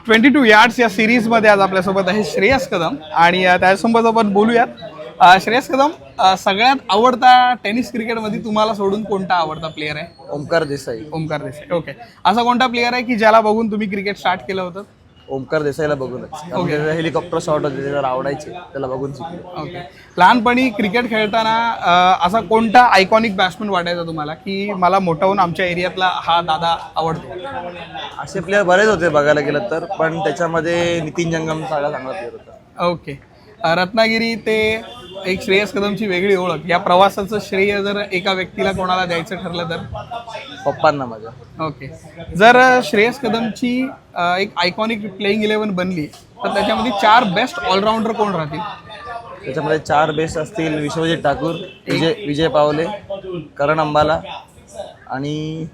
22 yards या सिरीजमध्ये आज आपल्यासोबत आहे श्रेयस कदम आणि त्याच्यासोबत आपण बोलूयात. श्रेयस कदम, सगळ्यात आवडता टेनिस क्रिकेटमध्ये तुम्हाला सोडून कोणता आवडता प्लेअर आहे? ओमकार देसाई. ओमकार देसाई. ओके. असा कोणता प्लेअर आहे की ज्याला बघून तुम्ही क्रिकेट स्टार्ट केलं होतं? ओमकार देसाईला बघूनच. हेलिकॉप्टर शॉट होते त्याला आवडायचे, त्याला बघून शिकलो. ओके. लहानपणी क्रिकेट खेळताना असा कोणता आयकॉनिक बॅट्समन वाटायचा तुम्हाला की मला मोठा होऊन आमच्या एरियातला हा दादा आवडतो? असे प्लेअर बरेच होते बघायला गेलं तर, पण त्याच्यामध्ये नितीन जंगम सगळा चांगला प्लेअर होता. ओके. रत्नागिरी ते एक श्रेयस कदमची वेगळी ओळख. या प्रवासाचं श्रेय जर एका व्यक्तीला कोणाला द्यायचं ठरलं तर? पप्पांना माझ्या. ओके. जर श्रेयस कदमची एक आयकॉनिक प्लेइंग 11 बनली तर त्याच्यामध्ये 4 बेस्ट ऑलराऊंडर कोण राहतील? त्याच्यामध्ये 4 बेस्ट असतील: विश्वजित ठाकूर, विजय पावले, करण अंबाला आणि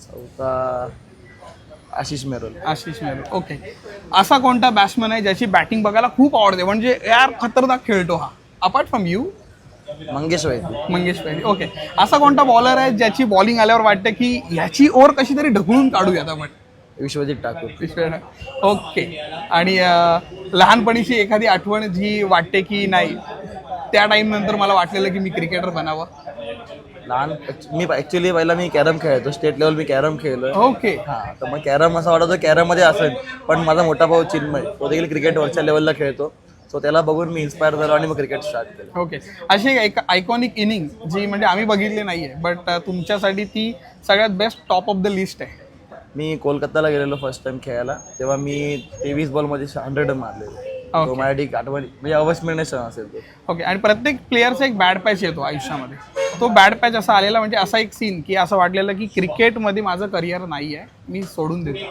चौथा आशिष मेहरोल. आशिष मेहरोल. ओके. असा कोणता बॅट्समन आहे ज्याची बॅटिंग बघायला खूप आवडते, म्हणजे यार खतरनाक खेळतो हा, apart from you? Mangesh Vaidya. Mangesh Vaidya. Okay. असा कोणता बॉलर आहे ज्याची बॉलिंग आल्यावर वाटतं की ह्याची ओव्हर कशी तरी ढकलून काढूयात आपण? विश्वजित ठाकूर. ओके. आणि लहानपणीची एखादी आठवण जी वाटते की नाही त्या टाइम नंतर मला वाटलेलं की मी क्रिकेटर बनावं? मी ऍक्च्युली पहिला मी कॅरम खेळायचो, स्टेट लेवल मी कॅरम खेळलोय. ओके. हा, तर मग कॅरम असं वाटतं कॅरम मध्ये असेल, पण माझा मोठा भाऊ चिन्मय तो देखील क्रिकेट वरच्या लेवलला खेळतो, सो त्याला बघून मी इन्स्पायर झालो आणि मग क्रिकेट स्टार्ट केलं. ओके. अशी एक आयकॉनिक इनिंग जी म्हणजे आम्ही बघितली नाहीये बट तुमच्यासाठी ती सगळ्यात best top of the list आहे? मी कोलकाताला गेलेलो फर्स्ट टाइम खेळायला, तेव्हा मी 23 बॉलमध्ये 100 मारलेले. तो माझ्यासाठी आठवण म्हणजे अविस्मरणीय क्षण असेल तो. ओके. आणि प्रत्येक प्लेअरचा एक बॅड पॅच येतो आयुष्यामध्ये. तो बॅड पॅच असा आलेला म्हणजे असा एक सीन की असं वाटलेलं की क्रिकेटमध्ये माझं करिअर नाही आहे, मी सोडून देतो?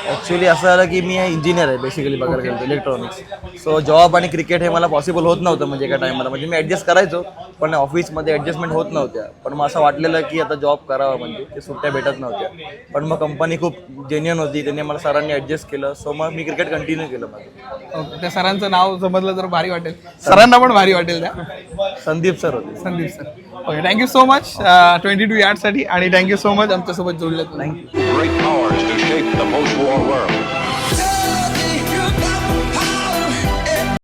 ॲक्च्युली असं झालं की मी इंजिनियर आहे बेसिकली बघायला गेलो इलेक्ट्रॉनिक्स. सो जॉब आणि क्रिकेट हे मला पॉसिबल होत नव्हतं म्हणजे एका टायमाला. म्हणजे मी ॲडजस्ट करायचो पण ऑफिसमध्ये ॲडजस्टमेंट होत नव्हत्या. पण मग असं वाटलेलं की आता जॉब करावा, म्हणजे ते सुट्ट्या भेटत नव्हत्या. पण मग कंपनी खूप जेन्युइन होती, त्यांनी मला सरांनी ॲडजस्ट केलं, सो मग मी क्रिकेट कंटिन्यू केलं माझं. ओके. त्या सरांचं नाव समजलं तर भारी वाटेल, सरांना पण भारी वाटेल. त्या संदीप सर होते. Sandeep sir. Okay. Thank you so much 22 यार्डसाठी आणि थँक्यू सो मच आमच्यासोबत जोडलं. Thank you. Great powers to shape the post-war world.